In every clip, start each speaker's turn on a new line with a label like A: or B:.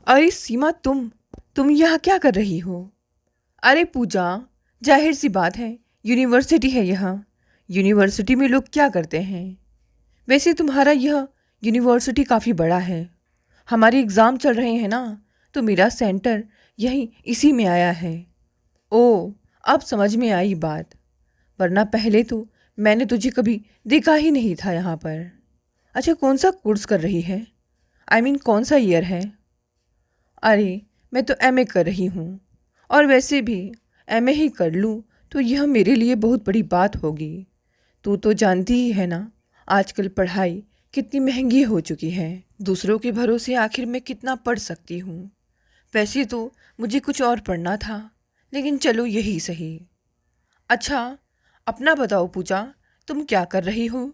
A: अरे सीमा, तुम यहाँ क्या कर रही हो? अरे पूजा, जाहिर सी बात है, यूनिवर्सिटी है यहाँ। यूनिवर्सिटी में लोग क्या करते हैं? वैसे तुम्हारा यह यूनिवर्सिटी काफ़ी बड़ा है। हमारे एग्ज़ाम चल रहे हैं ना, तो मेरा सेंटर यहीं इसी में आया है। ओह, अब समझ में आई बात। वरना पहले तो मैंने तुझे कभी देखा ही नहीं था यहाँ पर। अच्छा, कौन सा कोर्स कर रही है? कौन सा ईयर है? अरे, मैं तो एमए कर रही हूँ। और वैसे भी एमए ही कर लूँ तो यह मेरे लिए बहुत बड़ी बात होगी। तू तो जानती ही है ना, आजकल पढ़ाई कितनी महंगी हो चुकी है। दूसरों के भरोसे आखिर मैं कितना पढ़ सकती हूँ। वैसे तो मुझे कुछ और पढ़ना था, लेकिन चलो यही सही। अच्छा, अपना बताओ पूजा, तुम क्या कर रही हो?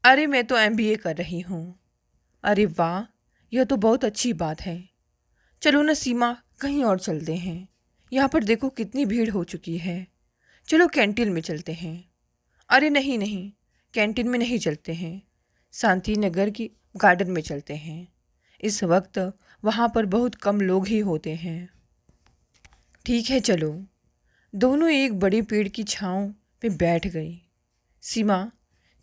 A: अरे, मैं तो एमबीए कर रही हूँ। अरे वाह, यह तो बहुत अच्छी बात है। चलो ना सीमा, कहीं और चलते हैं। यहाँ पर देखो कितनी भीड़ हो चुकी है। चलो कैंटीन में चलते हैं। अरे नहीं नहीं, कैंटीन में नहीं चलते हैं, शांति नगर की गार्डन में चलते हैं। इस वक्त वहाँ पर बहुत कम लोग ही होते हैं। ठीक है चलो। दोनों एक बड़े पेड़ की छांव में बैठ गई। सीमा,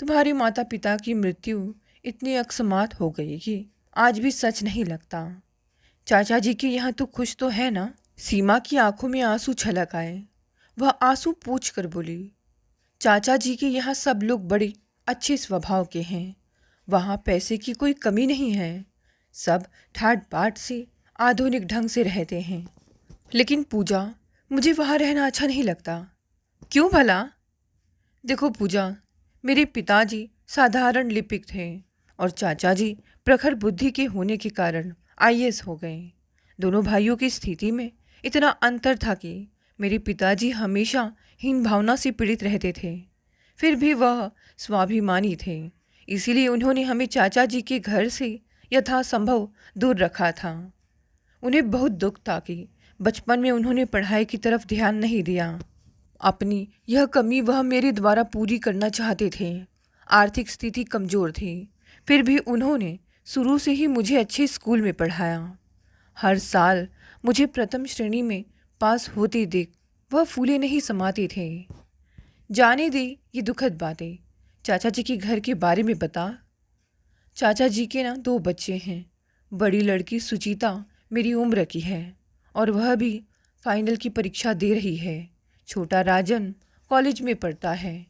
A: तुम्हारे माता पिता की मृत्यु इतनी अकस्मात हो गई कि आज भी सच नहीं लगता। चाचा जी के यहाँ तो खुश तो है ना? सीमा की आंखों में आंसू छलक आए। वह आंसू पोंछ कर बोली, चाचा जी के यहाँ सब लोग बड़े अच्छे स्वभाव के हैं। वहाँ पैसे की कोई कमी नहीं है। सब ठाट बाट से आधुनिक ढंग से रहते हैं। लेकिन पूजा, मुझे वहाँ रहना अच्छा नहीं लगता। क्यों भला? देखो पूजा, मेरे पिताजी साधारण लिपिक थे और चाचा जी प्रखर बुद्धि के होने के कारण आईएएस हो गए। दोनों भाइयों की स्थिति में इतना अंतर था कि मेरे पिताजी हमेशा हीन भावना से पीड़ित रहते थे। फिर भी वह स्वाभिमानी थे, इसीलिए उन्होंने हमें चाचा जी के घर से यथासंभव दूर रखा था। उन्हें बहुत दुख था कि बचपन में उन्होंने पढ़ाई की तरफ ध्यान नहीं दिया। अपनी यह कमी वह मेरे द्वारा पूरी करना चाहते थे। आर्थिक स्थिति कमज़ोर थी, फिर भी उन्होंने शुरू से ही मुझे अच्छे स्कूल में पढ़ाया। हर साल मुझे प्रथम श्रेणी में पास होते देख वह फूले नहीं समाते थे। जाने दे ये दुखद बातें। चाचा जी के घर के बारे में बता। चाचा जी के ना 2 बच्चे हैं। बड़ी लड़की सुचिता मेरी उम्र की है और वह भी फाइनल की परीक्षा दे रही है। छोटा राजन कॉलेज में पढ़ता है।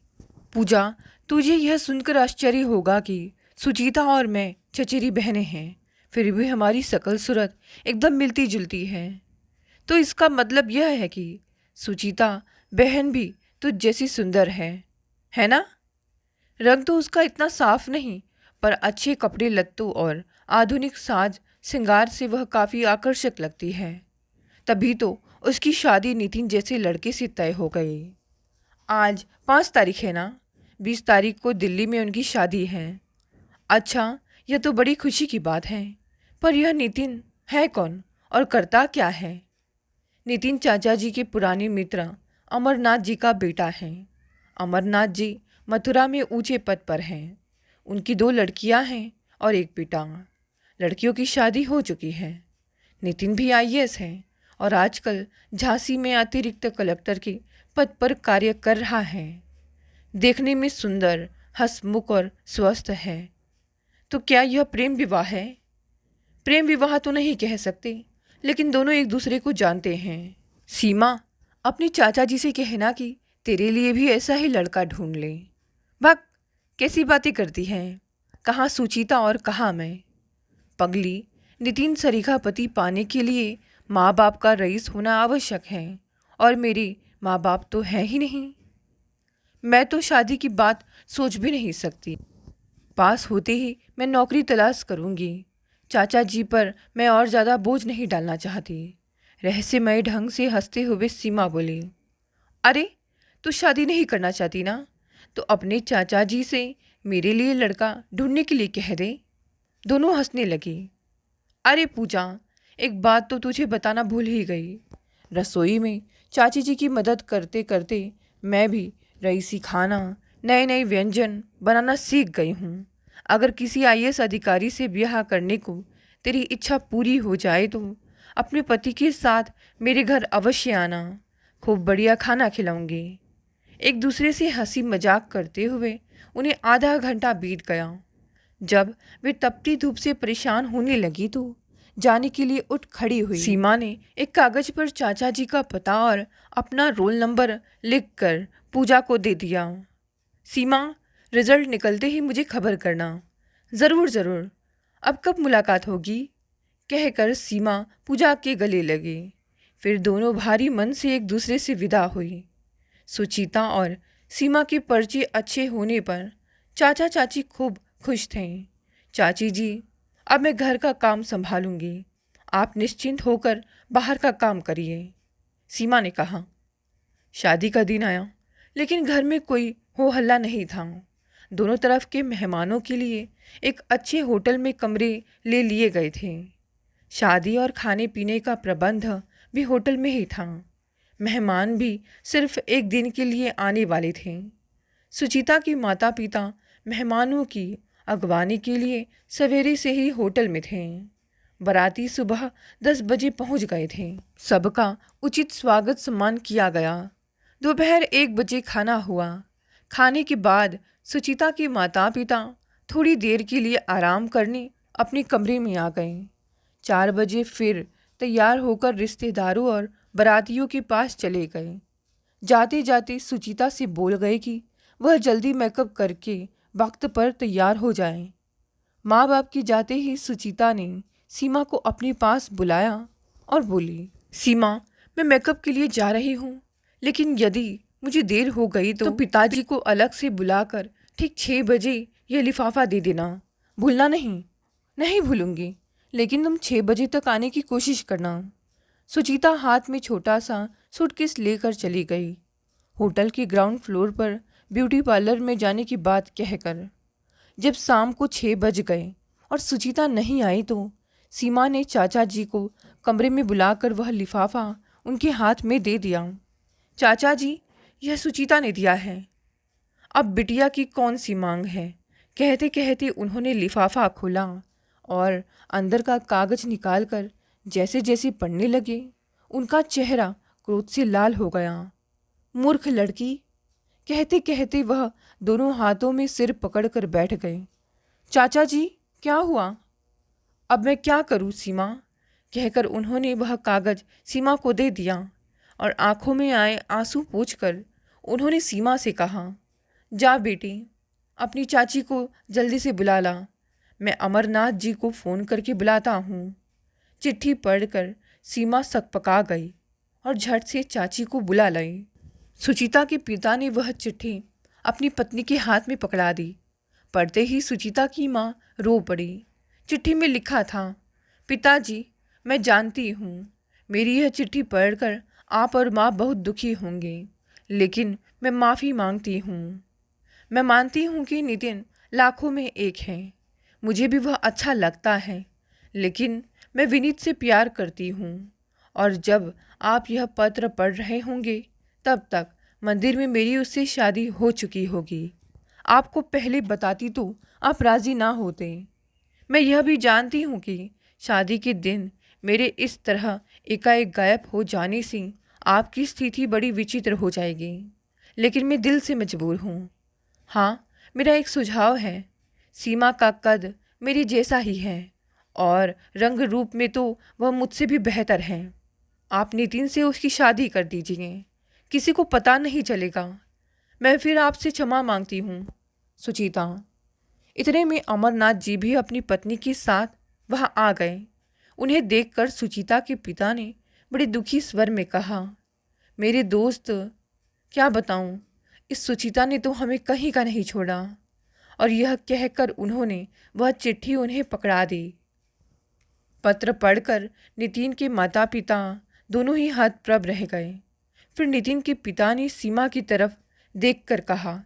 A: पूजा, तुझे यह सुनकर आश्चर्य होगा कि सुचिता और मैं चचेरी बहनें हैं, फिर भी हमारी शकल सूरत एकदम मिलती जुलती है। तो इसका मतलब यह है कि सुचिता बहन भी तुझ जैसी सुंदर है ना? रंग तो उसका इतना साफ नहीं, पर अच्छे कपड़े लत्तों और आधुनिक साज श्रृंगार से वह काफ़ी आकर्षक लगती है। तभी तो उसकी शादी नितिन जैसे लड़के से तय हो गई। आज 5 तारीख है ना? 20 तारीख को दिल्ली में उनकी शादी है। अच्छा, यह तो बड़ी खुशी की बात है। पर यह नितिन है कौन और करता क्या है? नितिन चाचा जी के पुराने मित्र अमरनाथ जी का बेटा है। अमरनाथ जी मथुरा में ऊंचे पद पर हैं। उनकी 2 लड़कियां हैं और एक बेटा। लड़कियों की शादी हो चुकी है। नितिन भी आईएएस है और आजकल झांसी में अतिरिक्त कलेक्टर के पद पर कार्य कर रहा है। देखने में सुंदर, हंसमुख और स्वस्थ है। तो क्या यह प्रेम विवाह है? प्रेम विवाह तो नहीं कह सकते, लेकिन दोनों एक दूसरे को जानते हैं। सीमा, अपने चाचा जी से कहना कि तेरे लिए भी ऐसा ही लड़का ढूंढ ले। भाग, कैसी बातें करती हैं? कहाँ सुचिता और कहाँ मैं? पगली, नितिन सरीखा पति पाने के लिए माँ बाप का रईस होना आवश्यक है, और मेरे माँ बाप तो हैं ही नहीं। मैं तो शादी की बात सोच भी नहीं सकती। पास होते ही मैं नौकरी तलाश करूंगी। चाचा जी पर मैं और ज़्यादा बोझ नहीं डालना चाहती। रहस्यमय ढंग से हंसते हुए सीमा बोली, अरे, तू शादी नहीं करना चाहती ना? तो अपने चाचा जी से मेरे लिए लड़का ढूंढने के लिए कह दे। दोनों हंसने लगी। अरे पूजा, एक बात तो तुझे बताना भूल ही गई। रसोई में चाची जी की मदद करते करते मैं भी रईसी खाना, नए नए व्यंजन बनाना सीख गई हूँ। अगर किसी आईएएस अधिकारी से ब्याह करने को तेरी इच्छा पूरी हो जाए तो अपने पति के साथ मेरे घर अवश्य आना। खूब बढ़िया खाना खिलाऊंगी। एक दूसरे से हंसी मजाक करते हुए उन्हें आधा घंटा बीत गया। जब वे तपती धूप से परेशान होने लगी तो जाने के लिए उठ खड़ी हुई। सीमा ने एक कागज पर चाचा जी का पता और अपना रोल नंबर लिखकर पूजा को दे दिया। सीमा, रिजल्ट निकलते ही मुझे खबर करना। ज़रूर ज़रूर। अब कब मुलाकात होगी? कहकर सीमा पूजा के गले लगी। फिर दोनों भारी मन से एक दूसरे से विदा हुई। सुचिता और सीमा के पर्चे अच्छे होने पर चाचा चाची खूब खुश थे। चाची जी, अब मैं घर का काम संभालूंगी, आप निश्चिंत होकर बाहर का काम करिए, सीमा ने कहा। शादी का दिन आया, लेकिन घर में कोई हो हल्ला नहीं था। दोनों तरफ के मेहमानों के लिए एक अच्छे होटल में कमरे ले लिए गए थे। शादी और खाने पीने का प्रबंध भी होटल में ही था। मेहमान भी सिर्फ एक दिन के लिए आने वाले थे। सुचिता के माता पिता मेहमानों की अगवानी के लिए सवेरे से ही होटल में थे। बाराती सुबह 10 बजे पहुंच गए थे। सबका उचित स्वागत सम्मान किया गया। दोपहर 1 बजे खाना हुआ। खाने के बाद सुचिता के माता पिता थोड़ी देर के लिए आराम करने अपने कमरे में आ गए। 4 बजे फिर तैयार होकर रिश्तेदारों और बारातियों के पास चले गए। जाते जाते सुचिता से बोल गए कि वह जल्दी मेकअप करके वक्त पर तैयार हो जाए। माँ बाप के जाते ही सुचिता ने सीमा को अपने पास बुलाया और बोली, सीमा, मैं मेकअप के लिए जा रही हूँ, लेकिन यदि मुझे देर हो गई तो पिताजी को अलग से बुलाकर ठीक 6 बजे यह लिफाफा दे देना। भूलना नहीं। नहीं भूलूंगी, लेकिन तुम 6 बजे तक आने की कोशिश करना। सुचिता हाथ में छोटा सा सूटकेस लेकर चली गई। होटल के ग्राउंड फ्लोर पर ब्यूटी पार्लर में जाने की बात कहकर जब शाम को 6 बज गए और सुचिता नहीं आई तो सीमा ने चाचा जी को कमरे में बुलाकर वह लिफाफा उनके हाथ में दे दिया। चाचा जी, यह सुचिता ने दिया है, अब बिटिया की कौन सी मांग है। कहते कहते उन्होंने लिफाफा खोला और अंदर का कागज निकालकर जैसे जैसे पढ़ने लगे, उनका चेहरा क्रोध से लाल हो गया। मूर्ख लड़की, कहते कहते वह दोनों हाथों में सिर पकड़कर बैठ गए। चाचा जी, क्या हुआ? अब मैं क्या करूं सीमा, कहकर उन्होंने वह कागज सीमा को दे दिया और आंखों में आए आंसू पोंछकर उन्होंने सीमा से कहा, जा बेटी, अपनी चाची को जल्दी से बुला ला, मैं अमरनाथ जी को फ़ोन करके बुलाता हूँ। चिट्ठी पढ़कर सीमा सकपका गई और झट से चाची को बुला लाई। सुचिता के पिता ने वह चिट्ठी अपनी पत्नी के हाथ में पकड़ा दी। पढ़ते ही सुचिता की माँ रो पड़ी। चिट्ठी में लिखा था, पिताजी, मैं जानती हूँ मेरी यह चिट्ठी पढ़कर आप और माँ बहुत दुखी होंगे, लेकिन मैं माफ़ी मांगती हूँ। मैं मानती हूँ कि नितिन लाखों में एक है, मुझे भी वह अच्छा लगता है, लेकिन मैं विनीत से प्यार करती हूँ और जब आप यह पत्र पढ़ रहे होंगे तब तक मंदिर में मेरी उससे शादी हो चुकी होगी। आपको पहले बताती तो आप राज़ी ना होते। मैं यह भी जानती हूँ कि शादी के दिन मेरे इस तरह एकाएक गायब हो जाने से आपकी स्थिति बड़ी विचित्र हो जाएगी, लेकिन मैं दिल से मजबूर हूँ। हाँ, मेरा एक सुझाव है। सीमा का कद मेरी जैसा ही है और रंग रूप में तो वह मुझसे भी बेहतर है। आप नितिन से उसकी शादी कर दीजिए, किसी को पता नहीं चलेगा। मैं फिर आपसे क्षमा मांगती हूँ, सुचिता। इतने में अमरनाथ जी भी अपनी पत्नी के साथ वहाँ आ गए। उन्हें देखकर सुचिता के पिता ने बड़े दुखी स्वर में कहा, मेरे दोस्त, क्या बताऊँ, इस सुचिता ने तो हमें कहीं का नहीं छोड़ा। और यह कहकर उन्होंने वह चिट्ठी उन्हें पकड़ा दी। पत्र पढ़कर नितिन के माता पिता दोनों ही हतप्रभ रह गए। फिर नितिन के पिता ने सीमा की तरफ देखकर कहा,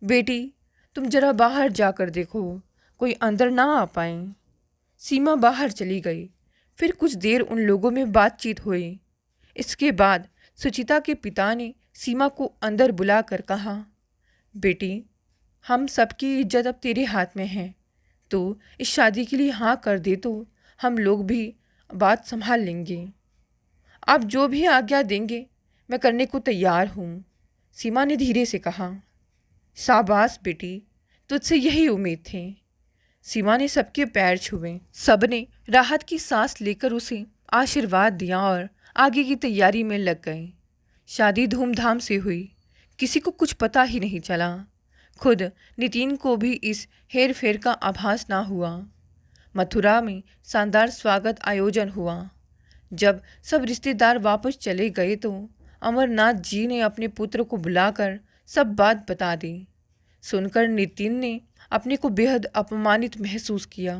A: बेटी, तुम जरा बाहर जाकर देखो, कोई अंदर ना आ पाए। सीमा बाहर चली गई। फिर कुछ देर उन लोगों में बातचीत हुई। इसके बाद सुचिता के पिता ने सीमा को अंदर बुलाकर कहा, बेटी, हम सबकी इज्जत अब तेरे हाथ में है, तो इस शादी के लिए हाँ कर दे तो हम लोग भी बात संभाल लेंगे। आप जो भी आज्ञा देंगे मैं करने को तैयार हूँ, सीमा ने धीरे से कहा। शाबाश बेटी, तुझसे यही उम्मीद थी। सीमा ने सबके पैर छुए। सबने राहत की सांस लेकर उसे आशीर्वाद दिया और आगे की तैयारी में लग गए। शादी धूमधाम से हुई, किसी को कुछ पता ही नहीं चला। खुद नितिन को भी इस हेर फेर का आभास ना हुआ। मथुरा में शानदार स्वागत आयोजन हुआ। जब सब रिश्तेदार वापस चले गए तो अमरनाथ जी ने अपने पुत्र को बुलाकर सब बात बता दी। सुनकर नितिन ने अपने को बेहद अपमानित महसूस किया।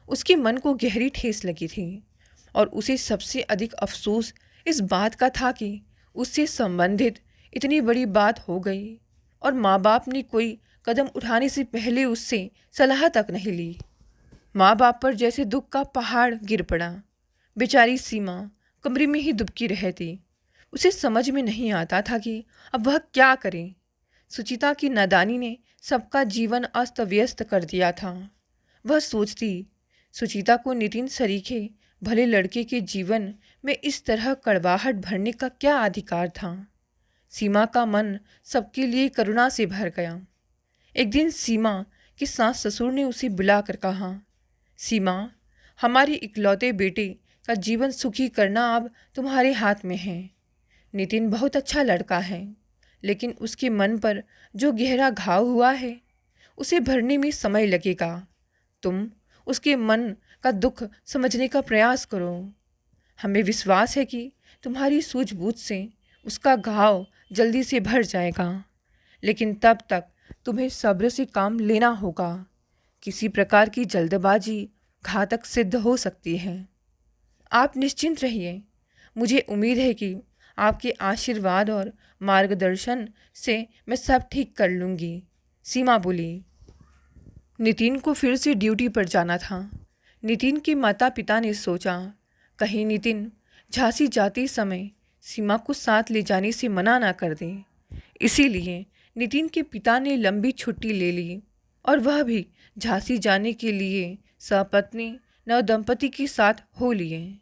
A: उसके मन को गहरी ठेस लगी थी और उसे सबसे अधिक अफसोस इस बात का था कि उससे संबंधित इतनी बड़ी बात हो गई और माँ बाप ने कोई कदम उठाने से पहले उससे सलाह तक नहीं ली। माँ बाप पर जैसे दुख का पहाड़ गिर पड़ा। बेचारी सीमा कमरे में ही दुबकी रहती। उसे समझ में नहीं आता था कि अब वह क्या करे। सुचिता की नादानी ने सबका जीवन अस्त व्यस्त कर दिया था। वह सोचती, सुचिता को नितिन सरीखे भले लड़के के जीवन में इस तरह कड़वाहट भरने का क्या अधिकार था। सीमा का मन सबके लिए करुणा से भर गया। एक दिन सीमा के सास ससुर ने उसे बुलाकर कहा, सीमा, हमारे इकलौते बेटे का जीवन सुखी करना अब तुम्हारे हाथ में है। नितिन बहुत अच्छा लड़का है, लेकिन उसके मन पर जो गहरा घाव हुआ है उसे भरने में समय लगेगा। तुम उसके मन का दुख समझने का प्रयास करो। हमें विश्वास है कि तुम्हारी सूझबूझ से उसका घाव जल्दी से भर जाएगा, लेकिन तब तक तुम्हें सब्र से काम लेना होगा। किसी प्रकार की जल्दबाजी घातक सिद्ध हो सकती है। आप निश्चिंत रहिए, मुझे उम्मीद है कि आपके आशीर्वाद और मार्गदर्शन से मैं सब ठीक कर लूँगी, सीमा बोली। नितिन को फिर से ड्यूटी पर जाना था। नितिन के माता पिता ने सोचा, कहीं नितिन झांसी जाते समय सीमा को साथ ले जाने से मना ना कर दें। इसीलिए नितिन के पिता ने लंबी छुट्टी ले ली और वह भी झांसी जाने के लिए सपत्नी नवदंपति के साथ हो लिए।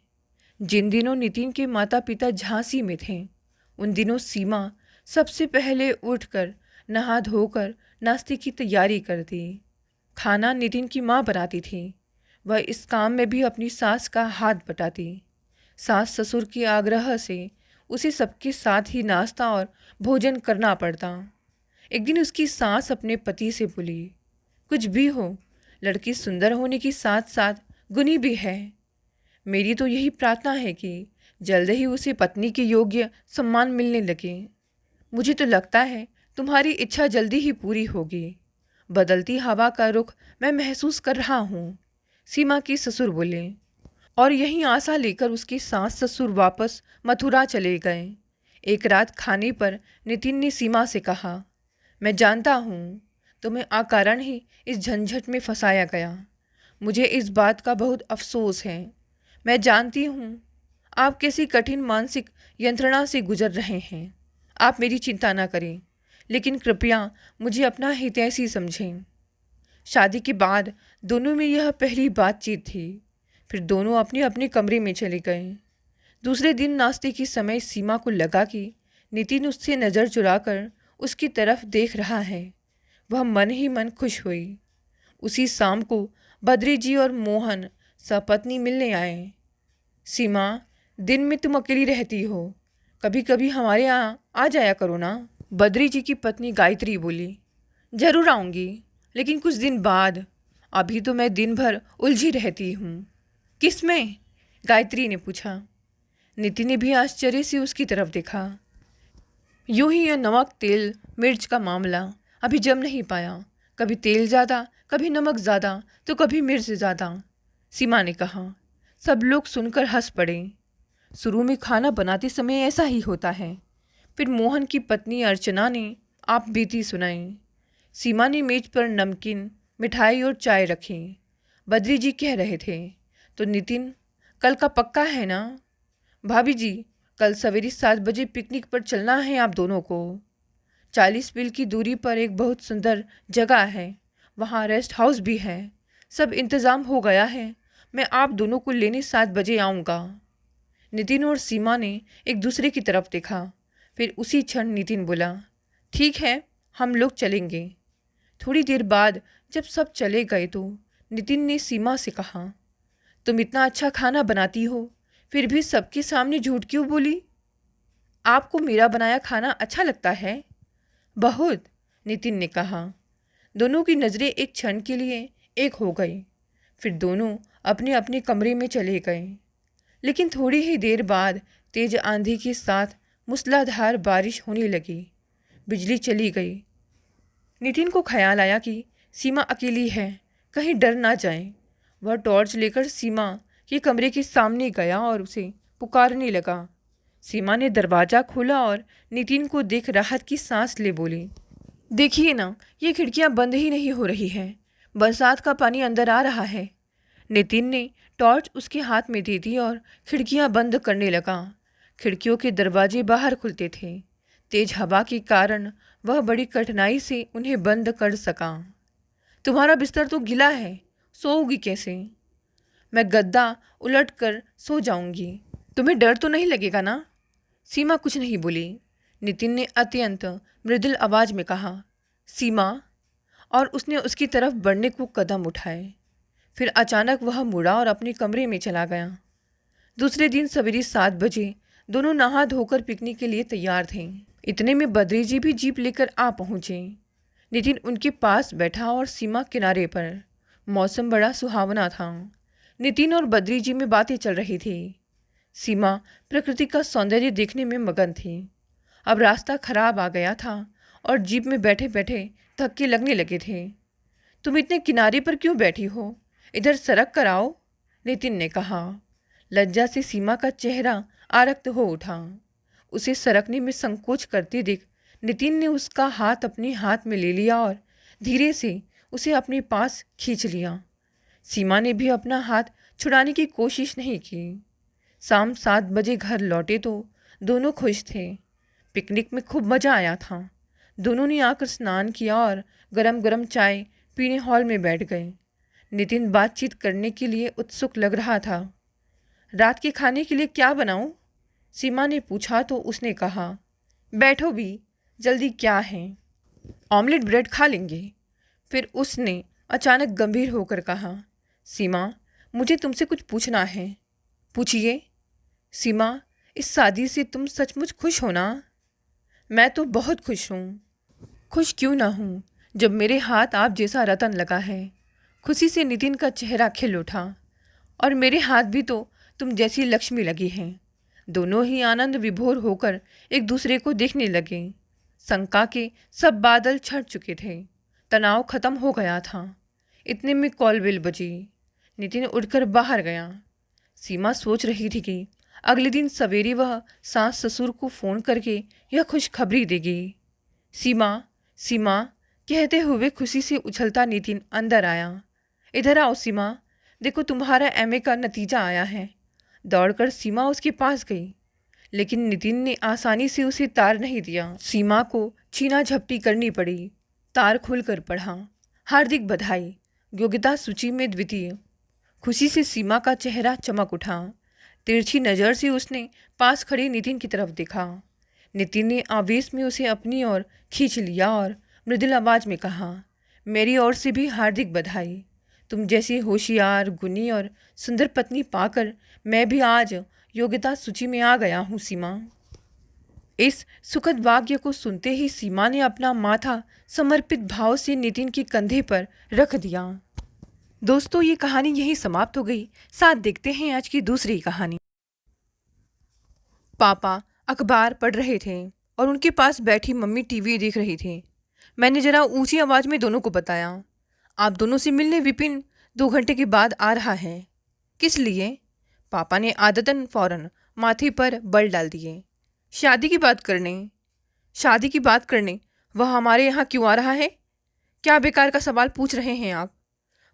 A: जिन दिनों नितिन के माता पिता झांसी में थे, उन दिनों सीमा सबसे पहले उठकर नहा धोकर नाश्ते की तैयारी करती। खाना नितिन की माँ बनाती थी। वह इस काम में भी अपनी सास का हाथ बटाती। सास ससुर के आग्रह से उसे सबके साथ ही नाश्ता और भोजन करना पड़ता। एक दिन उसकी सास अपने पति से बोली, कुछ भी हो, लड़की सुंदर होने के साथ साथ गुणी भी है। मेरी तो यही प्रार्थना है कि जल्द ही उसे पत्नी के योग्य सम्मान मिलने लगे। मुझे तो लगता है तुम्हारी इच्छा जल्दी ही पूरी होगी। बदलती हवा का रुख मैं महसूस कर रहा हूँ, सीमा के ससुर बोले। और यही आशा लेकर उसके सास ससुर वापस मथुरा चले गए। एक रात खाने पर नितिन ने सीमा से कहा, मैं जानता हूँ तुम्हें अकारण ही इस झंझट में फंसाया गया। मुझे इस बात का बहुत अफसोस है। मैं जानती हूँ आप कैसी कठिन मानसिक यंत्रणा से गुजर रहे हैं। आप मेरी चिंता ना करें, लेकिन कृपया मुझे अपना हितैषी समझें। शादी के बाद दोनों में यह पहली बातचीत थी। फिर दोनों अपने अपने कमरे में चले गए। दूसरे दिन नाश्ते के समय सीमा को लगा कि नितिन उससे नज़र चुराकर उसकी तरफ देख रहा है। वह मन ही मन खुश हुई। उसी शाम को बद्री जी और मोहन सपत्नी मिलने आए। सीमा, दिन में तुम अकेली रहती हो, कभी कभी हमारे यहाँ आ जाया करो ना, बद्री जी की पत्नी गायत्री बोली। जरूर आऊँगी, लेकिन कुछ दिन बाद। अभी तो मैं दिन भर उलझी रहती हूँ। किस में? गायत्री ने पूछा। नितिन ने भी आश्चर्य से उसकी तरफ देखा। यूं ही यह नमक तेल मिर्च का मामला अभी जम नहीं पाया। कभी तेल ज़्यादा, कभी नमक ज़्यादा, तो कभी मिर्च ज़्यादा, सीमा ने कहा। सब लोग सुनकर हंस पड़े। शुरू में खाना बनाते समय ऐसा ही होता है। फिर मोहन की पत्नी अर्चना ने आप बीती सुनाई। सीमा ने मेज पर नमकीन, मिठाई और चाय रखी। बद्री जी कह रहे थे, तो नितिन, कल का पक्का है ना? भाभी जी, कल सवेरे 7 बजे पिकनिक पर चलना है आप दोनों को। 40 मील की दूरी पर एक बहुत सुंदर जगह है, वहाँ रेस्ट हाउस भी है। सब इंतज़ाम हो गया है, मैं आप दोनों को लेने 7 बजे आऊँगा। नितिन और सीमा ने एक दूसरे की तरफ देखा। फिर उसी क्षण नितिन बोला, ठीक है, हम लोग चलेंगे। थोड़ी देर बाद जब सब चले गए तो नितिन ने सीमा से कहा, तुम इतना अच्छा खाना बनाती हो, फिर भी सबके सामने झूठ क्यों बोली? आपको मेरा बनाया खाना अच्छा लगता है? बहुत, नितिन ने कहा। दोनों की नज़रें एक क्षण के लिए एक हो गई। फिर दोनों अपने अपने कमरे में चले गए। लेकिन थोड़ी ही देर बाद तेज आंधी के साथ मूसलाधार बारिश होने लगी। बिजली चली गई। नितिन को ख्याल आया कि सीमा अकेली है, कहीं डर ना जाए। वह टॉर्च लेकर सीमा के कमरे के सामने गया और उसे पुकारने लगा। सीमा ने दरवाज़ा खोला और नितिन को देख राहत की सांस ले बोली, देखिए ना, ये खिड़कियां बंद ही नहीं हो रही हैं। बरसात का पानी अंदर आ रहा है। नितिन ने टॉर्च उसके हाथ में दे दी और खिड़कियां बंद करने लगा। खिड़कियों के दरवाजे बाहर खुलते थे। तेज हवा के कारण वह बड़ी कठिनाई से उन्हें बंद कर सका। तुम्हारा बिस्तर तो गीला है, सोओगी कैसे? मैं गद्दा उलट कर सो जाऊंगी। तुम्हें डर तो नहीं लगेगा ना? सीमा कुछ नहीं बोली। नितिन ने अत्यंत मृदुल आवाज में कहा, सीमा, और उसने उसकी तरफ बढ़ने को कदम उठाए। फिर अचानक वह मुड़ा और अपने कमरे में चला गया। दूसरे दिन सवेरे 7 बजे दोनों नहा धोकर पिकनिक के लिए तैयार थे। इतने में बद्री जी भी जीप लेकर आ पहुंचे। नितिन उनके पास बैठा और सीमा किनारे पर। मौसम बड़ा सुहावना था। नितिन और बद्री जी में बातें चल रही थी। सीमा प्रकृति का सौंदर्य देखने में मगन थी। अब रास्ता खराब आ गया था और जीप में बैठे बैठे धक्के लगने लगे थे। तुम इतने किनारे पर क्यों बैठी हो? इधर सरक कर आओ, नितिन ने कहा। लज्जा से सीमा का चेहरा आरक्त हो उठा। उसे सरकने में संकोच करते देख नितिन ने उसका हाथ अपने हाथ में ले लिया और धीरे से उसे अपने पास खींच लिया। सीमा ने भी अपना हाथ छुड़ाने की कोशिश नहीं की। शाम 7 बजे घर लौटे तो दोनों खुश थे। पिकनिक में खूब मज़ा आया था। दोनों ने आकर स्नान किया और गरम गरम चाय पीने हॉल में बैठ गए। नितिन बातचीत करने के लिए उत्सुक लग रहा था। रात के खाने के लिए क्या बनाऊं? सीमा ने पूछा तो उसने कहा, बैठो भी, जल्दी क्या है, ऑमलेट ब्रेड खा लेंगे। फिर उसने अचानक गंभीर होकर कहा, सीमा, मुझे तुमसे कुछ पूछना है। पूछिए। सीमा, इस शादी से तुम सचमुच खुश हो ना? मैं तो बहुत खुश हूँ। खुश क्यों ना हूँ जब मेरे हाथ आप जैसा रतन लगा है। खुशी से नितिन का चेहरा खिल उठा। और मेरे हाथ भी तो तुम जैसी लक्ष्मी लगी हैं। दोनों ही आनंद विभोर होकर एक दूसरे को देखने लगे। शंका के सब बादल छट चुके थे। तनाव खत्म हो गया था। इतने में कॉल बेल बजी। नितिन उठकर बाहर गया। सीमा सोच रही थी कि अगले दिन सवेरे वह सास ससुर को फ़ोन करके यह खुशखबरी देगी। सीमा, सीमा कहते हुए खुशी से उछलता नितिन अंदर आया। इधर आओ सीमा, देखो तुम्हारा एमए का नतीजा आया है। दौड़कर सीमा उसके पास गई, लेकिन नितिन ने आसानी से उसे तार नहीं दिया। सीमा को छीना झपटी करनी पड़ी। तार खुलकर पढ़ा, हार्दिक बधाई, योग्यता सूची में द्वितीय। खुशी से सीमा का चेहरा चमक उठा। तिरछी नज़र से उसने पास खड़े नितिन की तरफ देखा। नितिन ने आवेश में उसे अपनी ओर खींच लिया और मृदुल आवाज में कहा, मेरी ओर से भी हार्दिक बधाई। तुम जैसी होशियार, गुणी और सुंदर पत्नी पाकर मैं भी आज योग्यता सूची में आ गया हूँ सीमा। इस सुखद वाक्य को सुनते ही सीमा ने अपना माथा समर्पित भाव से नितिन के कंधे पर रख दिया। दोस्तों, ये कहानी यहीं समाप्त हो गई। साथ देखते हैं आज की दूसरी कहानी। पापा अखबार पढ़ रहे थे और उनके पास बैठी मम्मी टीवी देख रही थी। मैंने जरा ऊंची आवाज़ में दोनों को बताया, आप दोनों से मिलने विपिन 2 घंटे के बाद आ रहा है। किस लिए? पापा ने आदतन फौरन माथे पर बल डाल दिए। शादी की बात करने। शादी की बात करने वह हमारे यहाँ क्यों आ रहा है? क्या बेकार का सवाल पूछ रहे हैं आप?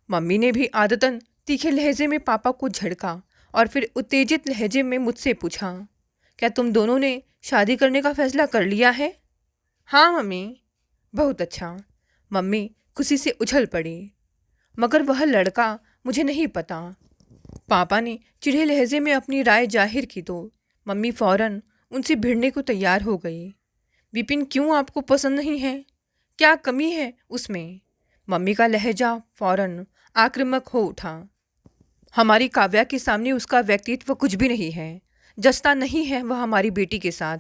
A: मम्मी ने भी आदतन तीखे लहजे में पापा को झड़का और फिर उत्तेजित लहजे में मुझसे पूछा, क्या तुम दोनों ने शादी करने का फैसला कर लिया है? हाँ मम्मी। बहुत अच्छा। मम्मी खुशी से उछल पड़ी। मगर वह लड़का मुझे नहीं पता। पापा ने चिढ़े लहजे में अपनी राय जाहिर की तो मम्मी फौरन उनसे भिड़ने को तैयार हो गई। विपिन क्यों आपको पसंद नहीं है? क्या कमी है उसमें? मम्मी का लहजा फौरन आक्रामक हो उठा। हमारी काव्या के सामने उसका व्यक्तित्व कुछ भी नहीं है, जचता नहीं है वह हमारी बेटी के साथ।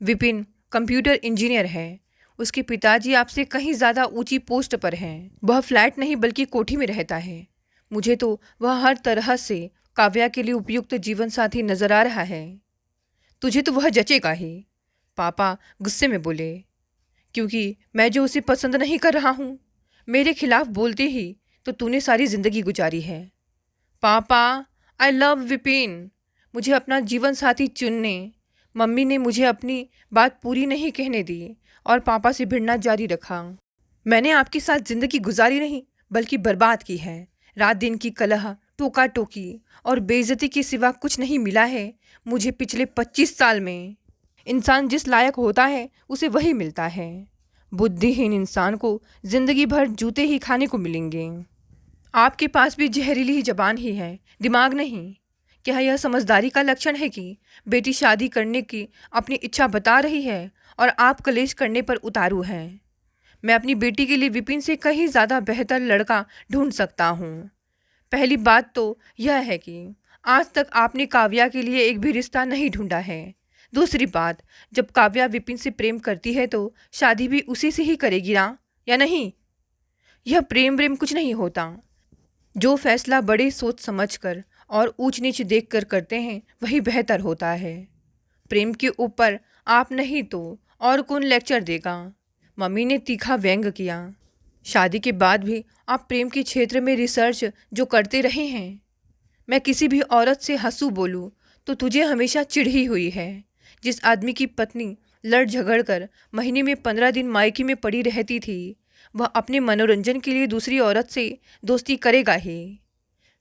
A: विपिन कंप्यूटर इंजीनियर है, उसके पिताजी आपसे कहीं ज़्यादा ऊंची पोस्ट पर हैं। वह फ्लैट नहीं बल्कि कोठी में रहता है। मुझे तो वह हर तरह से काव्या के लिए उपयुक्त जीवन साथी नजर आ रहा है। तुझे तो वह जचेगा ही, पापा गुस्से में बोले, क्योंकि मैं जो उसे पसंद नहीं कर रहा हूँ, मेरे खिलाफ बोलते ही तो तूने सारी जिंदगी गुजारी है। पापा आई लव विपिन, मुझे अपना जीवन साथी चुनने। मम्मी ने मुझे अपनी बात पूरी नहीं कहने दी और पापा से भिड़ना जारी रखा। मैंने आपके साथ जिंदगी गुजारी नहीं बल्कि बर्बाद की है। रात दिन की कलह, टोका टोकी और बेइज्जती के सिवा कुछ नहीं मिला है मुझे पिछले 25 साल में। इंसान जिस लायक होता है उसे वही मिलता है। बुद्धिहीन इंसान को जिंदगी भर जूते ही खाने को मिलेंगे। आपके पास भी जहरीली ही जबान ही है, दिमाग नहीं। क्या यह समझदारी का लक्षण है कि बेटी शादी करने की अपनी इच्छा बता रही है और आप कलेश करने पर उतारू हैं? मैं अपनी बेटी के लिए विपिन से कहीं ज़्यादा बेहतर लड़का ढूंढ सकता हूँ। पहली बात तो यह है कि आज तक आपने काव्या के लिए एक भी रिश्ता नहीं ढूंढा है। दूसरी बात, जब काव्या विपिन से प्रेम करती है तो शादी भी उसी से ही करेगी ना, या नहीं? यह प्रेम व्रेम कुछ नहीं होता। जो फैसला बड़े सोच समझकर और ऊंच नीच देखकर करते हैं वही बेहतर होता है। प्रेम के ऊपर आप नहीं तो और कौन लेक्चर देगा? मम्मी ने तीखा व्यंग किया। शादी के बाद भी आप प्रेम के क्षेत्र में रिसर्च जो करते रहे हैं। मैं किसी भी औरत से हंसू बोलूं तो तुझे हमेशा चिढ़ ही हुई है। जिस आदमी की पत्नी लड़ झगड़ कर महीने में 15 दिन मायके में पड़ी रहती थी, वह अपने मनोरंजन के लिए दूसरी औरत से दोस्ती करेगा ही।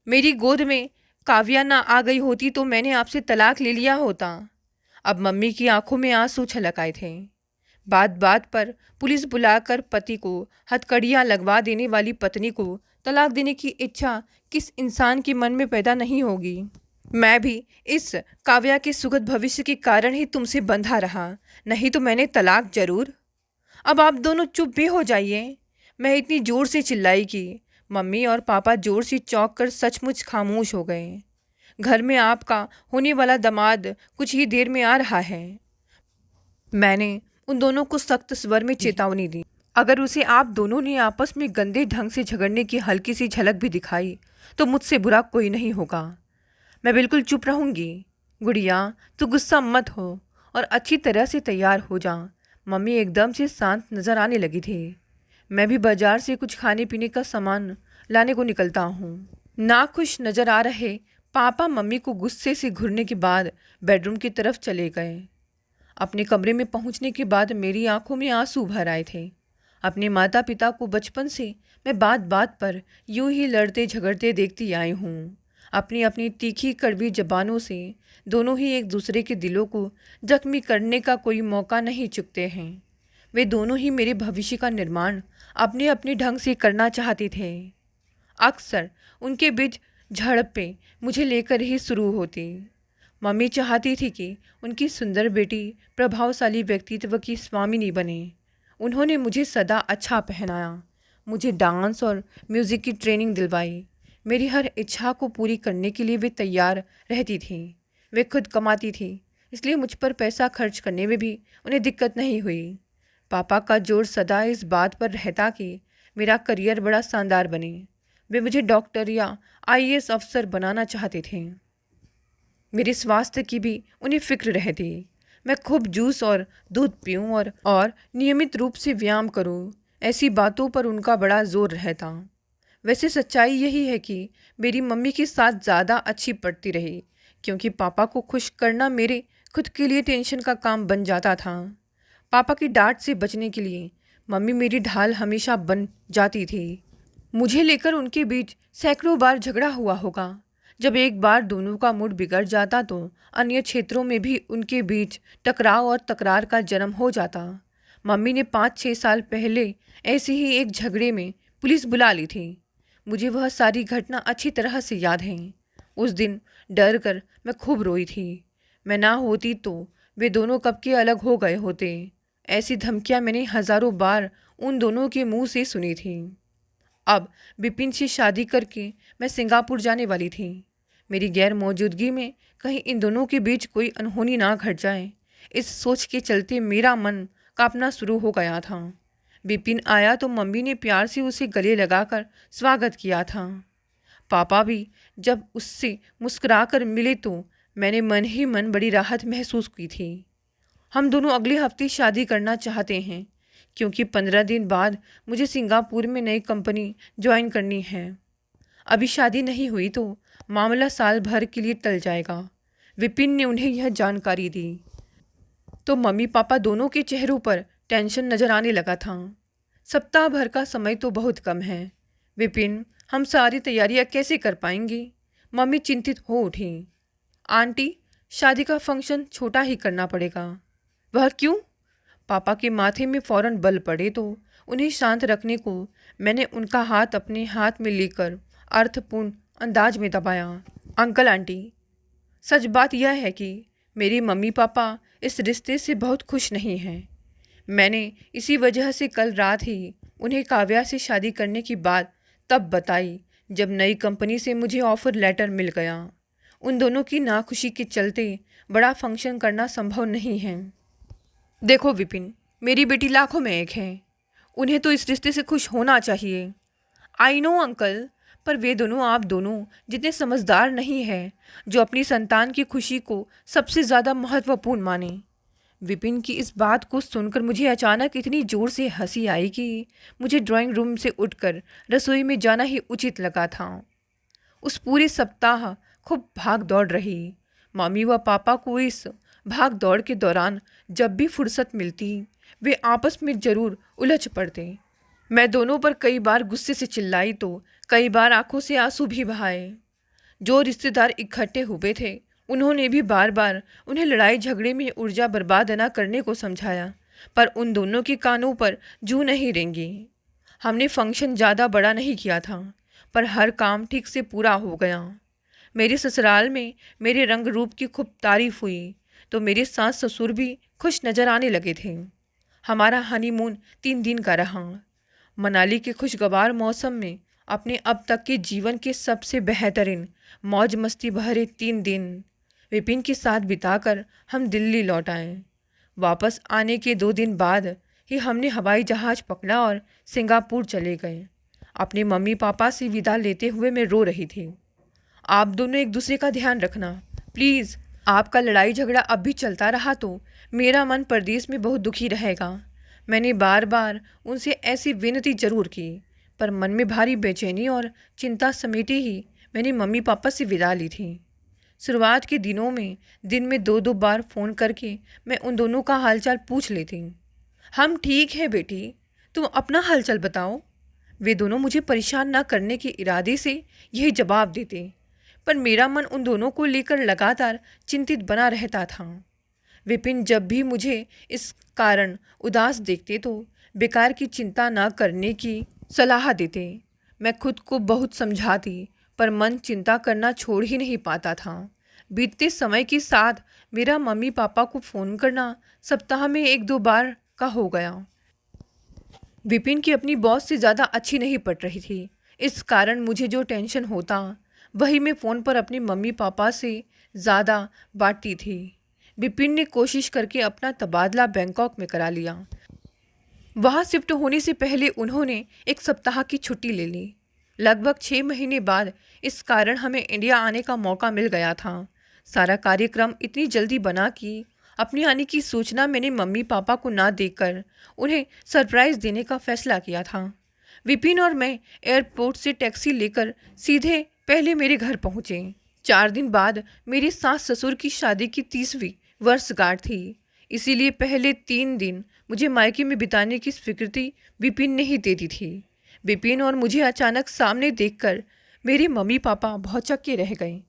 A: मेरी गोद में काव्या ना आ गई होती तो मैंने आपसे तलाक ले लिया होता। अब मम्मी की आंखों में आंसू छलक आए थे। बात बात पर पुलिस बुलाकर पति को हथकड़ियाँ लगवा देने वाली पत्नी को तलाक देने की इच्छा किस इंसान के मन में पैदा नहीं होगी? मैं भी इस काव्या के सुखद भविष्य के कारण ही तुमसे बंधा रहा, नहीं तो मैंने तलाक जरूर। अब आप दोनों चुप भी हो जाइए। मैं इतनी जोर से चिल्लाई कि मम्मी और पापा जोर से चौंक कर सचमुच खामोश हो गए। घर में आपका होने वाला दामाद कुछ ही देर में आ रहा है। मैंने उन दोनों को सख्त स्वर में चेतावनी दी। अगर उसे आप दोनों ने आपस में गंदे ढंग से झगड़ने की हल्की सी झलक भी दिखाई तो मुझसे बुरा कोई नहीं होगा। मैं बिल्कुल चुप रहूंगी। गुड़िया, तू गुस्सा मत हो और अच्छी तरह से तैयार हो जा। मम्मी एकदम से शांत नजर आने लगी थी। मैं भी बाजार से कुछ खाने पीने का सामान लाने को निकलता हूँ। नाखुश नजर आ रहे पापा मम्मी को गुस्से से घूरने के बाद बेडरूम की तरफ चले गए। अपने कमरे में पहुंचने के बाद मेरी आंखों में आंसू भर आए थे। अपने माता पिता को बचपन से मैं बात बात पर यूं ही लड़ते झगड़ते देखती आई हूँ। अपनी अपनी तीखी कड़वी जबानों से दोनों ही एक दूसरे के दिलों को जख्मी करने का कोई मौका नहीं चुकते हैं। वे दोनों ही मेरे भविष्य का निर्माण अपने अपने ढंग से करना चाहते थे। अक्सर उनके बीच झड़पें मुझे लेकर ही शुरू होती। मम्मी चाहती थी कि उनकी सुंदर बेटी प्रभावशाली व्यक्तित्व की स्वामिनी बने। उन्होंने मुझे सदा अच्छा पहनाया, मुझे डांस और म्यूज़िक की ट्रेनिंग दिलवाई। मेरी हर इच्छा को पूरी करने के लिए वे तैयार रहती थीं। वे खुद कमाती थी, इसलिए मुझ पर पैसा खर्च करने में भी उन्हें दिक्कत नहीं हुई। पापा का जोर सदा इस बात पर रहता कि मेरा करियर बड़ा शानदार बने। वे मुझे डॉक्टर या आईएएस अफसर बनाना चाहते थे। मेरे स्वास्थ्य की भी उन्हें फिक्र रहती। मैं खूब जूस और दूध पीऊँ और नियमित रूप से व्यायाम करूँ, ऐसी बातों पर उनका बड़ा जोर रहता। वैसे सच्चाई यही है कि मेरी मम्मी के साथ ज़्यादा अच्छी पड़ती रही, क्योंकि पापा को खुश करना मेरे खुद के लिए टेंशन का काम बन जाता था। पापा की डांट से बचने के लिए मम्मी मेरी ढाल हमेशा बन जाती थी। मुझे लेकर उनके बीच सैकड़ों बार झगड़ा हुआ होगा। जब एक बार दोनों का मूड बिगड़ जाता तो अन्य क्षेत्रों में भी उनके बीच टकराव और तकरार का जन्म हो जाता। मम्मी ने 5-6 साल पहले ऐसे ही एक झगड़े में पुलिस बुला ली थी। मुझे वह सारी घटना अच्छी तरह से याद है। उस दिन डर कर मैं खूब रोई थी। मैं ना होती तो वे दोनों कब के अलग हो गए होते। ऐसी धमकियां मैंने हजारों बार उन दोनों के मुंह से सुनी थी। अब विपिन से शादी करके मैं सिंगापुर जाने वाली थी। मेरी गैर मौजूदगी में कहीं इन दोनों के बीच कोई अनहोनी ना घट जाए, इस सोच के चलते मेरा मन कांपना शुरू हो गया था। विपिन आया तो मम्मी ने प्यार से उसे गले लगाकर स्वागत किया था। पापा भी जब उससे मुस्कुराकर मिले तो मैंने मन ही मन बड़ी राहत महसूस की थी। हम दोनों अगले हफ्ते शादी करना चाहते हैं, क्योंकि 15 दिन बाद मुझे सिंगापुर में नई कंपनी ज्वाइन करनी है। अभी शादी नहीं हुई तो मामला साल भर के लिए टल जाएगा। विपिन ने उन्हें यह जानकारी दी तो मम्मी पापा दोनों के चेहरों पर टेंशन नजर आने लगा था। सप्ताह भर का समय तो बहुत कम है। विपिन, हम सारी तैयारियां कैसे कर पाएंगे? मम्मी चिंतित हो उठी। आंटी, शादी का फंक्शन छोटा ही करना पड़ेगा। वह क्यों? पापा के माथे में फौरन बल पड़े तो उन्हें शांत रखने को मैंने उनका हाथ अपने हाथ में लेकर अर्थपूर्ण अंदाज में दबाया। अंकल आंटी, सच बात यह है कि मेरी मम्मी पापा इस रिश्ते से बहुत खुश नहीं हैं। मैंने इसी वजह से कल रात ही उन्हें काव्या से शादी करने की बात तब बताई जब नई कंपनी से मुझे ऑफर लेटर मिल गया। उन दोनों की नाखुशी के चलते बड़ा फंक्शन करना संभव नहीं है। देखो विपिन, मेरी बेटी लाखों में एक है। उन्हें तो इस रिश्ते से खुश होना चाहिए। आई नो अंकल, पर वे दोनों आप दोनों जितने समझदार नहीं हैं जो अपनी संतान की खुशी को सबसे ज़्यादा महत्वपूर्ण माने। विपिन की इस बात को सुनकर मुझे अचानक इतनी ज़ोर से हंसी आई कि मुझे ड्राइंग रूम से उठकर रसोई में जाना ही उचित लगा था। उस पूरे सप्ताह खूब भाग दौड़ रही। मम्मी व पापा को इस भाग दौड़ के दौरान जब भी फुर्सत मिलती वे आपस में जरूर उलझ पड़ते। मैं दोनों पर कई बार गुस्से से चिल्लाई तो कई बार आंखों से आंसू भी बहाए। जो रिश्तेदार इकट्ठे हुए थे उन्होंने भी बार बार उन्हें लड़ाई झगड़े में ऊर्जा बर्बाद न करने को समझाया, पर उन दोनों के कानों पर जू नहीं रेंगी। हमने फंक्शन ज़्यादा बड़ा नहीं किया था, पर हर काम ठीक से पूरा हो गया। मेरे ससुराल में मेरे रंग रूप की खूब तारीफ हुई तो मेरे सास ससुर भी खुश नज़र आने लगे थे। हमारा हनीमून 3 दिन का रहा। मनाली के खुशगवार मौसम में अपने अब तक के जीवन के सबसे बेहतरीन मौज मस्ती भरे 3 दिन विपिन के साथ बिताकर हम दिल्ली लौट आए। वापस आने के 2 दिन बाद ही हमने हवाई जहाज़ पकड़ा और सिंगापुर चले गए। अपने मम्मी पापा से विदा लेते हुए मैं रो रही थी। आप दोनों एक दूसरे का ध्यान रखना प्लीज़। आपका लड़ाई झगड़ा अब भी चलता रहा तो मेरा मन परदेश में बहुत दुखी रहेगा। मैंने बार बार उनसे ऐसी विनती जरूर की, पर मन में भारी बेचैनी और चिंता समेटे ही मैंने मम्मी पापा से विदा ली थी। शुरुआत के दिनों में दिन में 2-2 बार फ़ोन करके मैं उन दोनों का हालचाल पूछ लेती। हम ठीक है बेटी, तुम अपना हालचाल बताओ। वे दोनों मुझे परेशान न करने के इरादे से यही जवाब देते, पर मेरा मन उन दोनों को लेकर लगातार चिंतित बना रहता था। विपिन जब भी मुझे इस कारण उदास देखते तो बेकार की चिंता न करने की सलाह देते। मैं खुद को बहुत समझाती, पर मन चिंता करना छोड़ ही नहीं पाता था। बीतते समय के साथ मेरा मम्मी पापा को फ़ोन करना सप्ताह में 1-2 बार का हो गया। विपिन की अपनी बॉस से ज़्यादा अच्छी नहीं पट रही थी। इस कारण मुझे जो टेंशन होता वही मैं फ़ोन पर अपने मम्मी पापा से ज़्यादा बांटती थी। विपिन ने कोशिश करके अपना तबादला बैंकॉक में करा लिया। वहाँ शिफ्ट होने से पहले उन्होंने 1 सप्ताह की छुट्टी ले ली। लगभग 6 महीने बाद इस कारण हमें इंडिया आने का मौका मिल गया था। सारा कार्यक्रम इतनी जल्दी बना कि अपने आने की सूचना मैंने मम्मी पापा को ना देकर उन्हें सरप्राइज़ देने का फैसला किया था। विपिन और मैं एयरपोर्ट से टैक्सी लेकर सीधे पहले मेरे घर पहुँचे। 4 दिन बाद मेरी सास ससुर की शादी की 30वीं वर्षगांठ थी, इसीलिए पहले 3 दिन मुझे मायके में बिताने की स्वीकृति विपिन ने ही दे दी थी। विपिन और मुझे अचानक सामने देखकर मेरे मम्मी पापा भौचक्के रह गए।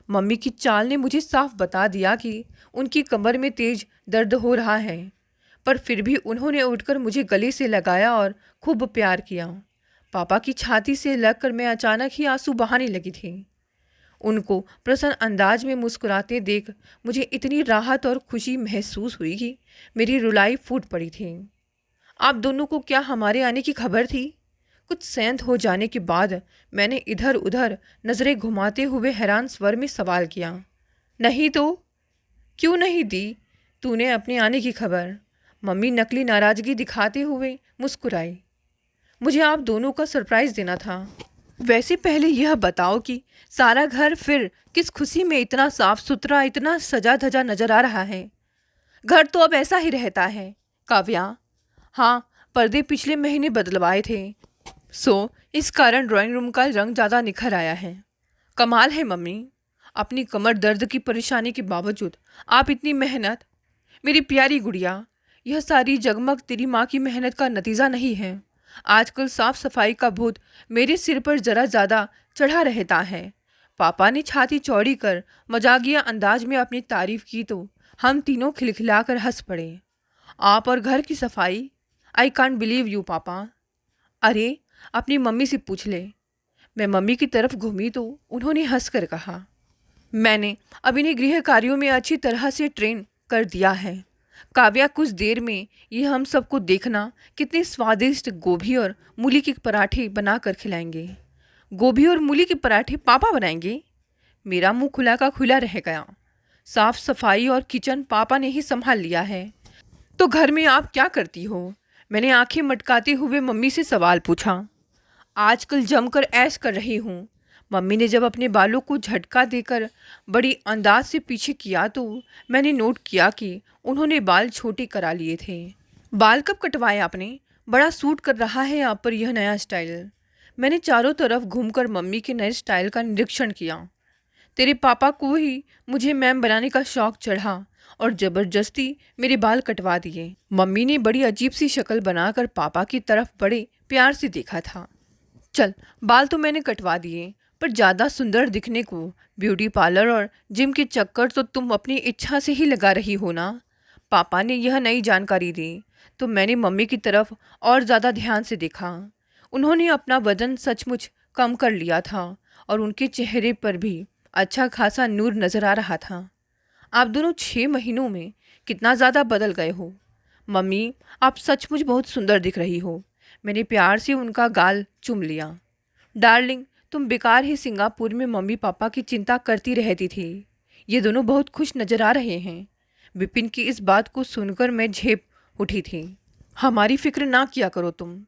A: मम्मी की चाल ने मुझे साफ बता दिया कि उनकी कमर में तेज दर्द हो रहा है, पर फिर भी उन्होंने उठकर मुझे गले से लगाया और खूब प्यार किया। पापा की छाती से लगकर मैं अचानक ही आंसू बहाने लगी थी। उनको प्रसन्न अंदाज में मुस्कुराते देख मुझे इतनी राहत और खुशी महसूस हुई कि मेरी रुलाई फूट पड़ी थी। आप दोनों को क्या हमारे आने की खबर थी? कुछ शांत हो जाने के बाद मैंने इधर उधर नज़रें घुमाते हुए हैरान स्वर में सवाल किया। नहीं तो? क्यों नहीं दी तूने अपने आने की खबर? मम्मी नकली नाराज़गी दिखाते हुए मुस्कुराई। मुझे आप दोनों का सरप्राइज़ देना था। वैसे पहले यह बताओ कि सारा घर फिर किस खुशी में इतना साफ सुथरा, इतना सजा धजा नजर आ रहा है? घर तो अब ऐसा ही रहता है काव्या। हाँ, पर्दे पिछले महीने बदलवाए थे, सो इस कारण ड्राइंग रूम का रंग ज़्यादा निखर आया है। कमाल है मम्मी, अपनी कमर दर्द की परेशानी के बावजूद आप इतनी मेहनत। मेरी प्यारी गुड़िया, यह सारी जगमग तेरी माँ की मेहनत का नतीजा नहीं है। आजकल साफ सफाई का भूत मेरे सिर पर जरा ज़्यादा चढ़ा रहता है। पापा ने छाती चौड़ी कर मजाकिया अंदाज में अपनी तारीफ की तो हम तीनों खिलखिलाकर हंस पड़े। आप और घर की सफाई? आई कांट बिलीव यू पापा। अरे, अपनी मम्मी से पूछ ले। मैं मम्मी की तरफ घूमी तो उन्होंने हंसकर कहा, मैंने अब इन्हें गृह कार्यों में अच्छी तरह से ट्रेन कर दिया है। काव्या, कुछ देर में ये हम सबको देखना कितने स्वादिष्ट गोभी और मूली के पराठे बनाकर खिलाएंगे। गोभी और मूली के पराठे पापा बनाएंगे? मेरा मुंह खुला का खुला रह गया। साफ सफाई और किचन पापा ने ही संभाल लिया है, तो घर में आप क्या करती हो? मैंने आंखें मटकाते हुए मम्मी से सवाल पूछा। आजकल जमकर ऐश कर रही हूँ। मम्मी ने जब अपने बालों को झटका देकर बड़ी अंदाज से पीछे किया तो मैंने नोट किया कि उन्होंने बाल छोटे करा लिए थे। बाल कब कटवाए आपने? बड़ा सूट कर रहा है आप पर यह नया स्टाइल। मैंने चारों तरफ घूमकर मम्मी के नए स्टाइल का निरीक्षण किया। तेरे पापा को ही मुझे मैम बनाने का शौक चढ़ा और ज़बरदस्ती मेरे बाल कटवा दिए। मम्मी ने बड़ी अजीब सी शक्ल बनाकर पापा की तरफ बड़े प्यार से देखा था। चल, बाल तो मैंने कटवा दिए, पर ज़्यादा सुंदर दिखने को ब्यूटी पार्लर और जिम के चक्कर तो तुम अपनी इच्छा से ही लगा रही हो ना? पापा ने यह नई जानकारी दी तो मैंने मम्मी की तरफ और ज़्यादा ध्यान से देखा। उन्होंने अपना वजन सचमुच कम कर लिया था और उनके चेहरे पर भी अच्छा खासा नूर नज़र आ रहा था। आप दोनों 6 महीनों में कितना ज़्यादा बदल गए हो। मम्मी, आप सचमुच बहुत सुंदर दिख रही हो। मैंने प्यार से उनका गाल चूम लिया। डार्लिंग, तुम बेकार ही सिंगापुर में मम्मी पापा की चिंता करती रहती थी। ये दोनों बहुत खुश नज़र आ रहे हैं। विपिन की इस बात को सुनकर मैं झेप उठी थी। हमारी फिक्र ना किया करो तुम।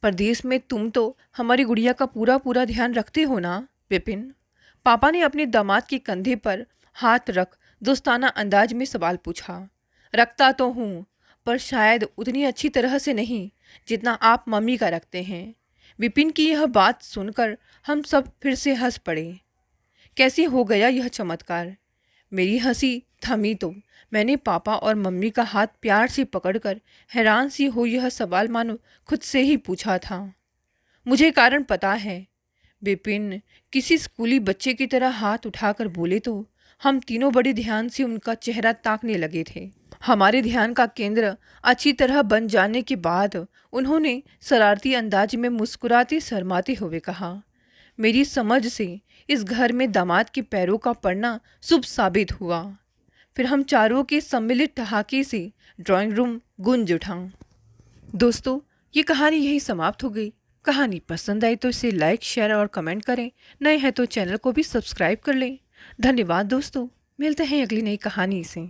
A: परदेश में तुम तो हमारी गुड़िया का पूरा पूरा ध्यान रखते हो ना विपिन? पापा ने अपने दामाद के कंधे पर हाथ रख दोस्ताना अंदाज में सवाल पूछा। रखता तो हूँ, पर शायद उतनी अच्छी तरह से नहीं जितना आप मम्मी का रखते हैं। विपिन की यह बात सुनकर हम सब फिर से हंस पड़े। कैसे हो गया यह चमत्कार? मेरी हंसी थमी तो मैंने पापा और मम्मी का हाथ प्यार से पकड़कर हैरान सी हो यह सवाल मानो खुद से ही पूछा था। मुझे कारण पता है। विपिन किसी स्कूली बच्चे की तरह हाथ उठाकर बोले तो हम तीनों बड़े ध्यान से उनका चेहरा ताकने लगे थे। हमारे ध्यान का केंद्र अच्छी तरह बन जाने के बाद उन्होंने शरारती अंदाज में मुस्कुराते शर्माते हुए कहा, मेरी समझ से इस घर में दामाद के पैरों का पड़ना शुभ साबित हुआ। फिर हम चारों के सम्मिलित ठहाके से ड्राइंग रूम गूंज उठा। दोस्तों, ये कहानी यही समाप्त हो गई। कहानी पसंद आई तो इसे लाइक, शेयर और कमेंट करें। नए हैं तो चैनल को भी सब्सक्राइब कर लें। धन्यवाद दोस्तों, मिलते हैं अगली नई कहानी से।